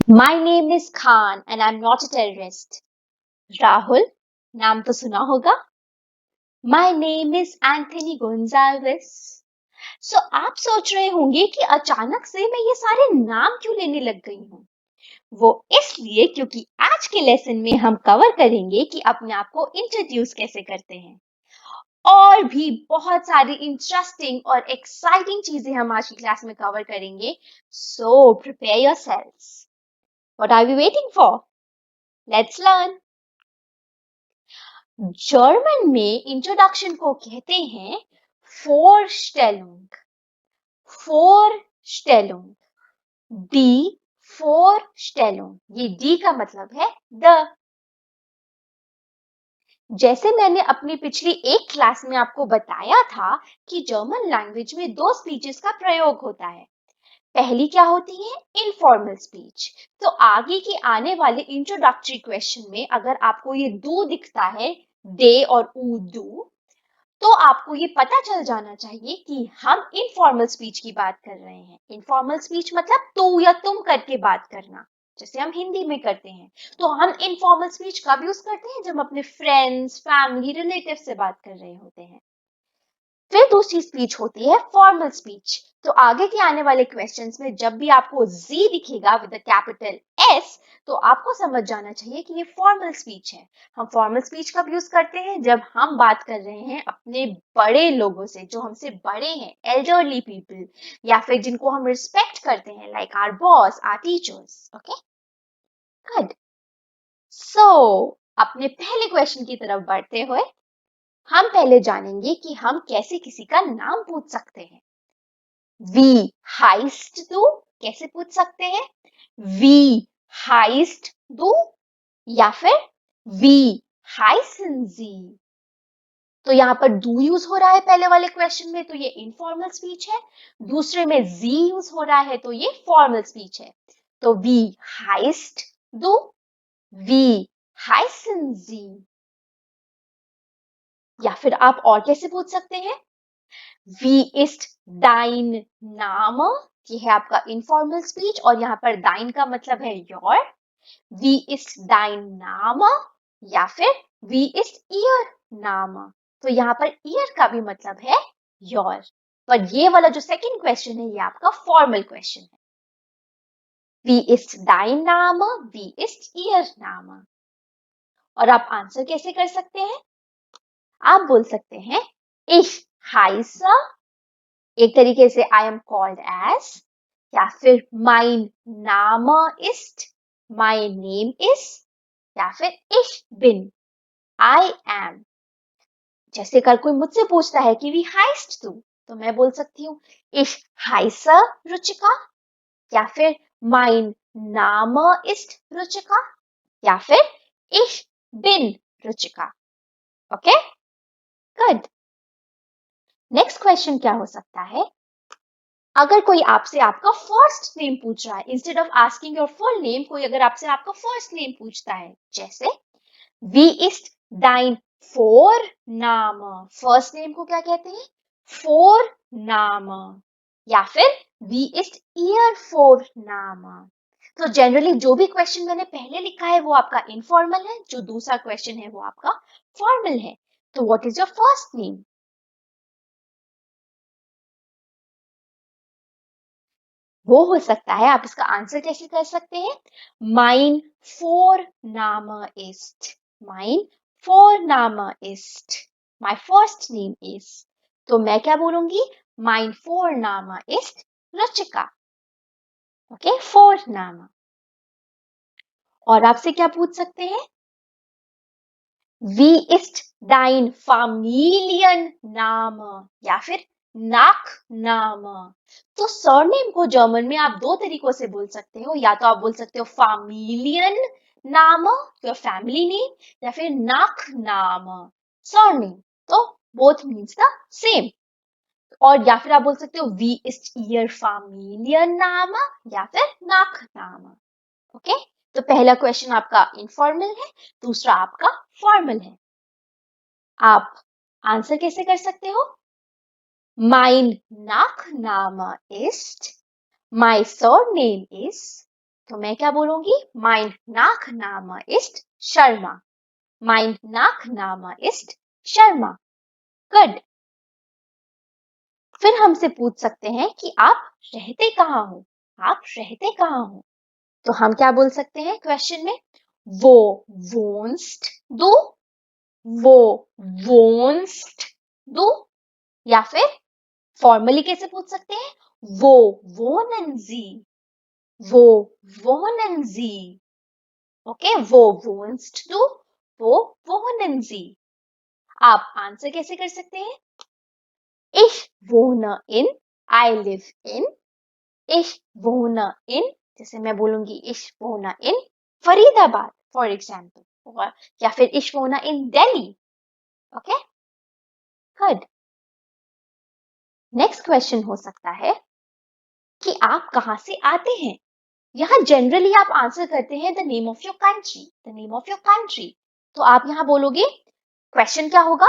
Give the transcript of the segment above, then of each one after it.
My name is Khan and I'm not a terrorist. Rahul, नाम तो सुना होगा. My name is Anthony Gonzalez. So आप सोच रहे होंगे कि अचानक से मैं ये सारे नाम क्यों लेने लग गई हूँ. वो इसलिए क्योंकि आज के लेसन में हम कवर करेंगे कि अपने आप को इंट्रोड्यूस कैसे करते हैं. और भी बहुत सारी इंटरेस्टिंग और एक्साइटिंग चीजें हम आज की क्लास में कवर करेंगे. So prepare yourselves. What are we waiting for? Let's learn. German में इंट्रोडक्शन को कहते हैं फोरस्टेलुंग. फोरस्टेलुंग, डी फोरस्टेलुंग. ये डी का मतलब है द. जैसे मैंने अपनी पिछली एक क्लास में आपको बताया था कि जर्मन लैंग्वेज में दो स्पीचेस का प्रयोग होता है. पहली क्या होती है? Informal speech. तो आगे के आने वाले इंट्रोडक्टरी क्वेश्चन में अगर आपको ये दो दिखता है, दे और ऊ दू, तो आपको ये पता चल जाना चाहिए कि हम इनफॉर्मल स्पीच की बात कर रहे हैं. इनफॉर्मल स्पीच मतलब तू या तुम करके बात करना, जैसे हम हिंदी में करते हैं. तो हम इनफॉर्मल स्पीच कब यूज करते हैं? जब अपने फ्रेंड्स, फैमिली, रिलेटिव से बात कर रहे होते हैं. फिर दूसरी स्पीच होती है फॉर्मल स्पीच. तो आगे के आने वाले क्वेश्चंस में जब भी आपको जी दिखेगा विद द कैपिटल एस, तो आपको समझ जाना चाहिए कि ये फॉर्मल स्पीच है. हम फॉर्मल स्पीच कब यूज करते हैं? जब हम बात कर रहे हैं अपने बड़े लोगों से, जो हमसे बड़े हैं, एल्डरली पीपल, या फिर जिनको हम रिस्पेक्ट करते हैं, like our boss, our teachers. Okay, good. So अपने पहले क्वेश्चन की तरफ बढ़ते हुए हम पहले जानेंगे कि हम कैसे किसी का नाम पूछ सकते हैं. Wie heißt du? कैसे पूछ सकते हैं? Wie heißt du? या फिर Wie heißen Sie? तो यहाँ पर do यूज हो रहा है पहले वाले क्वेश्चन में, तो ये इनफॉर्मल स्पीच है. दूसरे में जी यूज हो रहा है, तो ये फॉर्मल स्पीच है. तो Wie heißt du? Wie heißen Sie? या फिर आप और कैसे पूछ सकते हैं? Wie ist dein Name? ये है आपका इनफॉर्मल स्पीच और यहाँ पर dein का मतलब है your. Wie ist dein Name? या फिर Wie ist ihr Name? तो यहाँ पर ear का भी मतलब है your. पर ये वाला जो सेकंड क्वेश्चन है ये आपका फॉर्मल क्वेश्चन है. Wie ist dein Name? Wie ist ihr Name? और आप आंसर कैसे कर सकते हैं? आप बोल सकते हैं Ich heiße, एक तरीके से I am called as, या फिर mein Name ist, my name is, या फिर ich bin, I am. जैसे अगर कोई मुझसे पूछता है कि wie heißt du, तो मैं बोल सकती हूँ ich heiße रुचिका, या फिर mein Name ist रुचिका, या फिर ich bin Ruchika. Okay, good. Next question क्या हो सकता है? अगर कोई आपसे आपका फर्स्ट नेम पूछ रहा है, instead of asking your full name, कोई अगर आपसे आपका फर्स्ट नेम पूछता है, जैसे Wie ist dein Vorname? First name को क्या कहते हैं? Vorname. या फिर Wie ist Ihr Vorname? तो जनरली जो भी क्वेश्चन मैंने पहले लिखा है वो आपका इनफॉर्मल है, जो दूसरा क्वेश्चन है वो आपका फॉर्मल है. तो what is your first name? वो हो सकता है, आप इसका आंसर कैसे कर सकते हैं? Mein Vorname ist. Mein Vorname ist. My first name is. तो मैं क्या बोलूंगी? Mein Vorname ist Ruchika. Okay, Vorname. और आपसे क्या पूछ सकते हैं? Wie ist dein Familienname? या फिर Nachname. तो सरनेम को जर्मन में आप दो तरीकों से बोल सकते हो. या तो आप बोल सकते हो Familienname, your family name, या फिर Nachname, surname. तो both means the same. और या फिर आप बोल सकते हो Wie ist Ihr Familienname या फिर Nachname. ओके, तो पहला क्वेश्चन आपका इनफॉर्मल है, दूसरा आपका फॉर्मल है. आप आंसर कैसे कर सकते हो? Mein Nachname ist, my surname is, तो मैं क्या बोलूंगी? Mein Nachname ist Sharma. Mein Nachname ist Sharma. Good. फिर हमसे पूछ सकते हैं कि आप रहते कहाँ हो? आप रहते कहाँ हो? तो हम क्या बोल सकते हैं क्वेश्चन में? Wo wohnst du? Wo wohnst du? या फिर फॉर्मली कैसे पूछ सकते हैं? Wo wohnen Sie? Wo wohnen Sie? Okay, वो wohnst du? वो wohnen Sie? आप आंसर कैसे कर सकते हैं? Ich wohne in, I live in, ich wohne in, जैसे मैं बोलूंगी ich wohne in Faridabad for example, या फिर ich wohne in Delhi. Okay, good. Next question हो सकता है कि आप कहां से आते हैं. यहाँ जनरली आप आंसर करते हैं the name of your country, the name of your country. तो आप यहाँ बोलोगे, क्वेश्चन क्या होगा?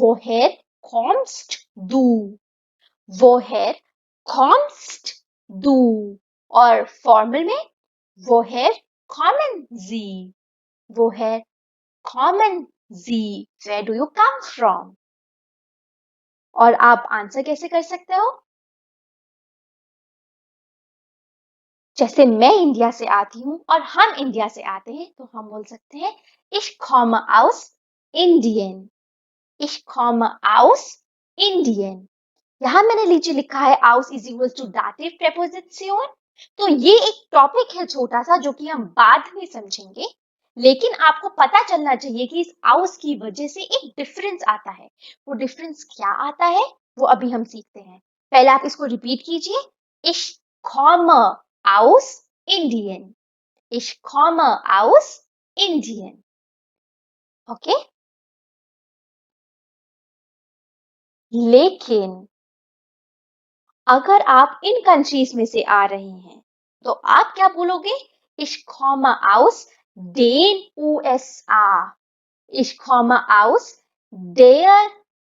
Woher kommst du? Woher kommst du? और फॉर्मल में woher kommen Sie? Woher kommen Sie? Where do you come from? और आप आंसर कैसे कर सकते हो? जैसे मैं इंडिया से आती हूँ और हम इंडिया से आते हैं तो हम बोल सकते हैं Ich komme aus Indien. Ich komme aus Indien. यहाँ मैंने नीचे लिखा है aus is equals to dative preposition. तो ये एक टॉपिक है छोटा सा जो कि हम बाद में समझेंगे, लेकिन आपको पता चलना चाहिए कि इस aus की वजह से एक डिफरेंस आता है. वो डिफरेंस क्या आता है वो अभी हम सीखते हैं. पहले आप इसको रिपीट कीजिए. Ich komme aus Indien. Ich komme aus Indien. Okay? लेकिन अगर आप इन कंट्रीज में से आ रहे हैं तो आप क्या बोलोगे? Ich komme aus den USA. Ich komme aus der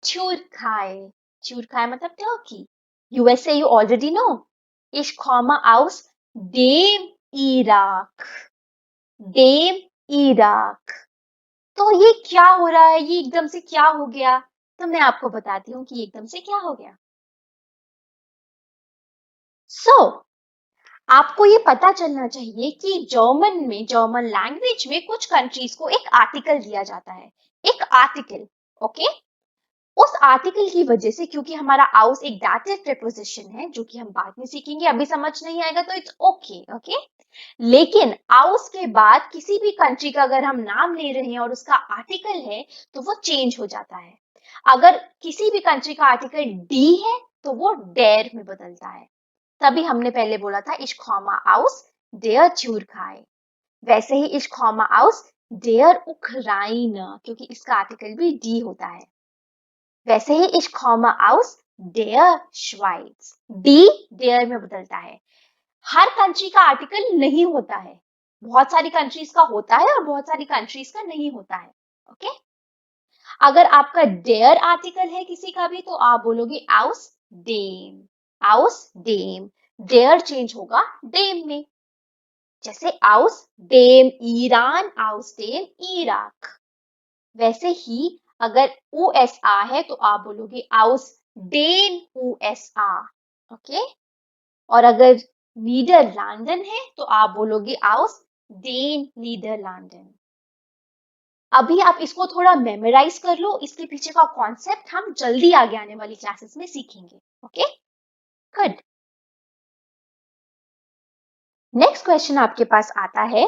Türkei. Türkei मतलब Turkey. USA you already know. Ich komme aus dem Irak. Dem Irak. तो ये क्या हो रहा है? ये एकदम से क्या हो गया? तो मैं आपको बताती हूँ कि एकदम से क्या हो गया. So, आपको ये पता चलना चाहिए कि जर्मन लैंग्वेज में कुछ कंट्रीज को एक आर्टिकल दिया जाता है. एक आर्टिकल, ओके? उस आर्टिकल की वजह से, क्योंकि हमारा आउस एक डाटिव प्रीपोजिशन है जो कि हम बाद में सीखेंगे, अभी समझ नहीं आएगा तो इट्स ओके, ओके? लेकिन आउस के बाद किसी भी कंट्री का अगर हम नाम ले रहे हैं और उसका आर्टिकल है तो वो चेंज हो जाता है. अगर किसी भी कंट्री का आर्टिकल डी है तो वो डेर में बदलता है. तभी हमने पहले बोला था ich komme aus der Türkei. वैसे ही ich komme aus der Ukraine, क्योंकि इसका आर्टिकल भी डी होता है. वैसे ही ich komme aus der Schweiz. D der में बदलता है. हर कंट्री का आर्टिकल नहीं होता है. बहुत सारी कंट्रीज का होता है और बहुत सारी कंट्रीज का नहीं होता है. ओके? अगर आपका der आर्टिकल है किसी का भी तो आप बोलोगे aus dem. aus dem. der change होगा dem में. जैसे aus dem Iran, aus dem Irak. वैसे ही अगर USA है तो आप बोलोगे aus den USA. ओके? और अगर नीदरलैंडन है तो आप बोलोगे aus den नीदरलैंडन. अभी आप इसको थोड़ा मेमोराइज कर लो. इसके पीछे का कॉन्सेप्ट हम जल्दी आगे आने वाली क्लासेस में सीखेंगे. ओके? गुड. नेक्स्ट क्वेश्चन आपके पास आता है,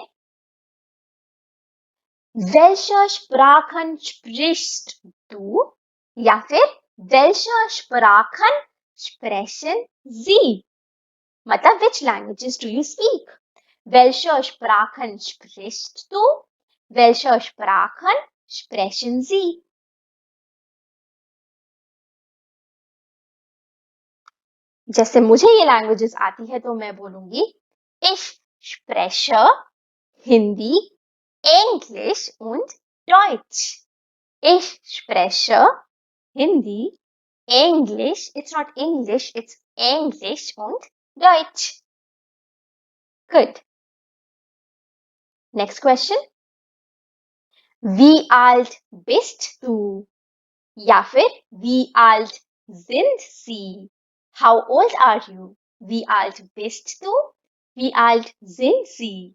welche Sprachen sprichst du? या फिर welche Sprachen sprechen Sie? मतलब which languages do you speak? Welche Sprachen sprichst du? Welche Sprachen sprechen Sie? जैसे मुझे ये लैंग्वेजेस आती है तो मैं बोलूंगी ich spreche Hindi, Englisch und Deutsch. Ich spreche Hindi, English, it's not English, it's English und Deutsch. Good. Next question, wie alt bist du या फिर wie alt sind sie? How old are you? Wie alt bist du? Wie alt sind sie?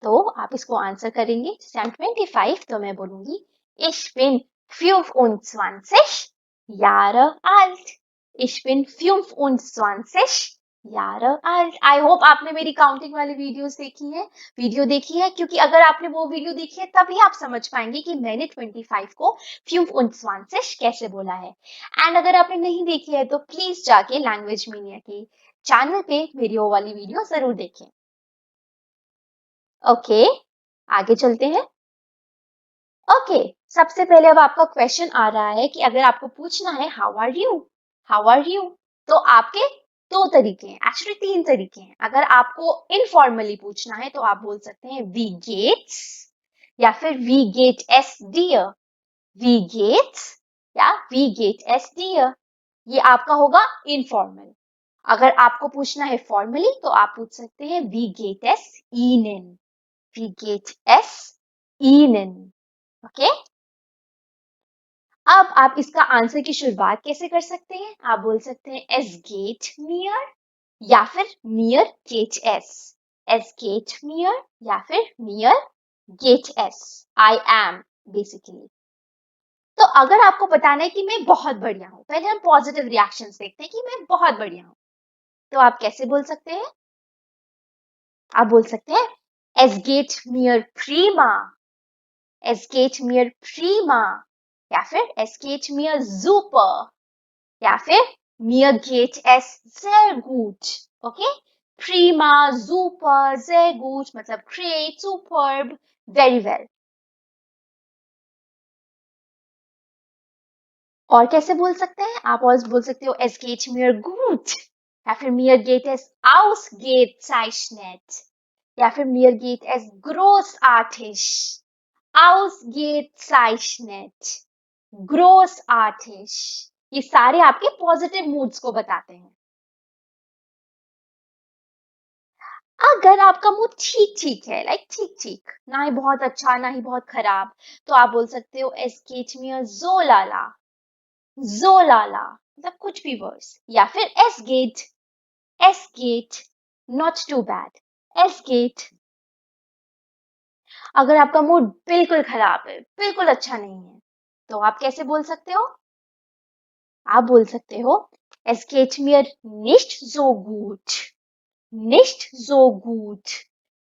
तो आप इसको answer करेंगे। जैसे I'm 25 तो मैं बोलूंगी Ich bin 25 Jahre alt. Ich bin 25 Jahre alt. I hope आपने मेरी काउंटिंग वाली वीडियो देखी है क्योंकि अगर आपने वो वीडियो देखी है तभी आप समझ पाएंगे कि मैंने 25 को 25 कैसे बोला है। एंड अगर आपने नहीं देखी है तो प्लीज जाके लैंग्वेज मीनिया के चैनल पे मेरी वो वाली वीडियो जरूर देखें। ओके, आगे चलते हैं। ओके, सबसे पहले अब आपका क्वेश्चन आ रहा है कि अगर आपको पूछना है हाउ आर यू, तो आपके दो तरीके हैं, एक्चुअली तीन तरीके हैं। अगर आपको इनफॉर्मली पूछना है तो आप बोल सकते हैं वी गेट्स या फिर we gate as dear, we gets या वी गेट एस डियर। ये आपका होगा इनफॉर्मल। अगर आपको पूछना है फॉर्मली तो आप पूछ सकते हैं वी गेट एस ईनेन, वी गेट एस ईनेन। ओके, अब आप इसका आंसर की शुरुआत कैसे कर सकते हैं? आप बोल सकते हैं एस गेट मियर या फिर mere get as gate mere या फिर mere get as. I am basically. तो अगर आपको बताना है कि मैं बहुत बढ़िया हूं, पहले हम पॉजिटिव रिएक्शंस देखते हैं कि मैं बहुत बढ़िया हूं, तो आप कैसे बोल सकते हैं? आप बोल सकते हैं एस गेट मियर प्रीमा, एस गेट मियर प्रीमा या फिर एस गेट मियर सुपर या फिर mir geht es sehr gut. Okay? Prima, super, sehr gut मतलब great, superb, very well. और कैसे बोल सकते हैं? आप और बोल सकते हो es geht mir gut या फिर mir geht es ausgezeichnet या फिर mir geht es großartig, ausgezeichnet, großartig। ये सारे आपके पॉजिटिव मूड्स को बताते हैं। अगर आपका मूड ठीक ठीक है, लाइक ठीक ठीक, ना ही बहुत अच्छा ना ही बहुत खराब, तो आप बोल सकते हो एस गेट मी जोलाला, जोलाला मतलब कुछ भी वर्स, या फिर as get not too bad, as get. अगर आपका मूड बिल्कुल खराब है, बिल्कुल अच्छा नहीं है, तो आप कैसे बोल सकते हो? आप बोल सकते हो as get mir nicht so gut, nicht so gut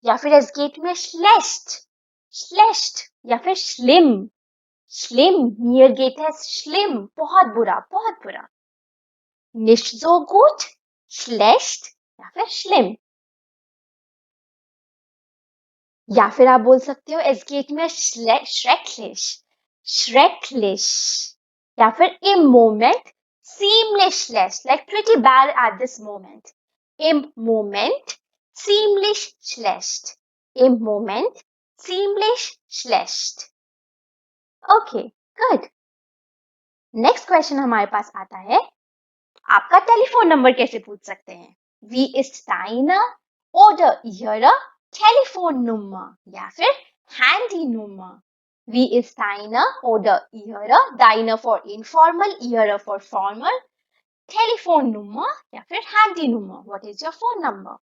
या फिर es geht mir schlecht, schlecht या फिर schlimm, schlimm, mir geht es schlimm, बहुत बुरा, बहुत बुरा। nicht so gut, schlecht या फिर schlimm। या फिर आप बोल सकते हो es geht mir schrecklich, schrecklich या फिर im Moment ziemlich schlecht, like pretty bad at this moment, im Moment ziemlich schlecht, im Moment ziemlich schlecht। Okay, good. Next question हमारे पास आता है, आपका टेलीफोन नंबर कैसे पूछ सकते हैं? Wie ist deine oder ihre Telefonnummer या फिर Handynummer? Wie ist deine oder ihre, deine for informal, ihre for formal, Telefonnummer या फिर Handynummer? What is your phone number?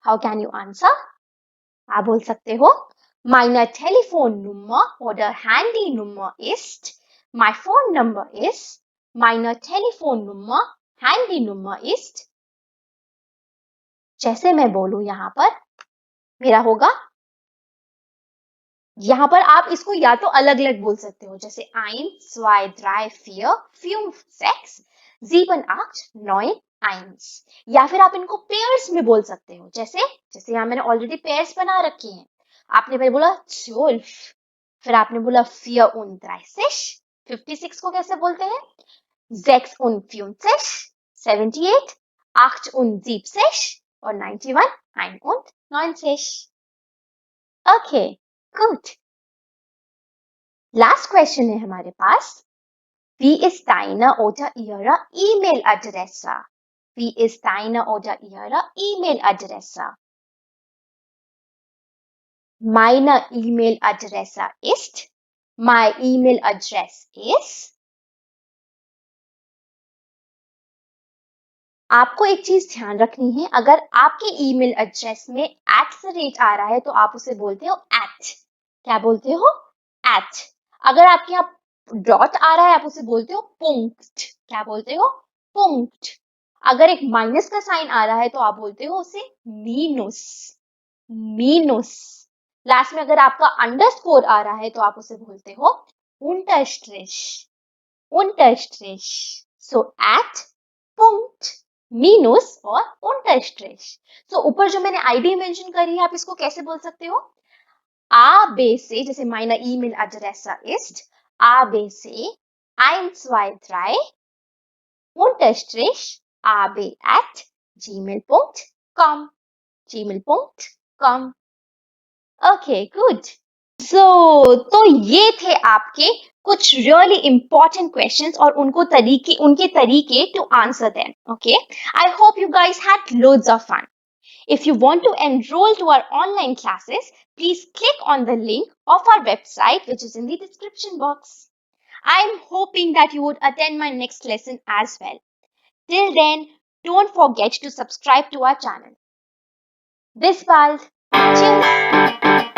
How can you answer? आप बोल सकते हो meine Telefonnummer oder Handynummer ist, my phone number ist, meine Telefonnummer, Handynummer ist। जैसे मैं बोलूं यहां पर मेरा होगा, यहां पर आप इसको या तो अलग अलग बोल सकते हो, जैसे 1 2 3 4 5 6 7 8 9 1, या फिर आप इनको पेयर्स में बोल सकते हो, जैसे जैसे यहां मैंने ऑलरेडी पेयर्स बना रखे हैं। आपने पहले बोला 12, फिर आपने बोला 34, 56 को कैसे बोलते हैं? 46, 78, 78 और 91, 91। Okay, good. लास्ट क्वेश्चन है हमारे पास, wie ist deine oder ihre E-Mail-Adresse? Wie ist deine oder ihre E-Mail-Adresse? Meine E-Mail-Adresse ist. My email address is. आपको एक चीज ध्यान रखनी है, अगर आपके ईमेल एड्रेस में @ आ रहा है तो आप उसे बोलते हो @। क्या बोलते हो? @। अगर आपके यहाँ डॉट आ रहा है आप उसे बोलते हो punkt। क्या बोलते हो? punkt। अगर एक माइनस का साइन आ रहा है तो आप बोलते हो उसे मीनुस। मीनुस। लास्ट में अगर आपका अंडरस्कोर आ रहा है तो आप उसे बोलते हो unterstrich। unterstrich। सो @ minus और unterstrich। तो ऊपर जो मैंने आईडी मेंशन करी है आप इसको कैसे बोल सकते हो? ABC, जैसे meine E-Mail-Adresse ist ABC 123 unterstrich ab@gmail.com। gmail.com। Okay, good। तो ये थे आपके कुछ really important questions और उनके तरीके to answer them। Okay, I hope you guys had loads of fun। If you want to enroll to our online classes, please click on the link of our website, which is in the description box। I'm hoping that you would attend my next lesson as well। Till then, don't forget to subscribe to our channel। Bis bald। Tschüss।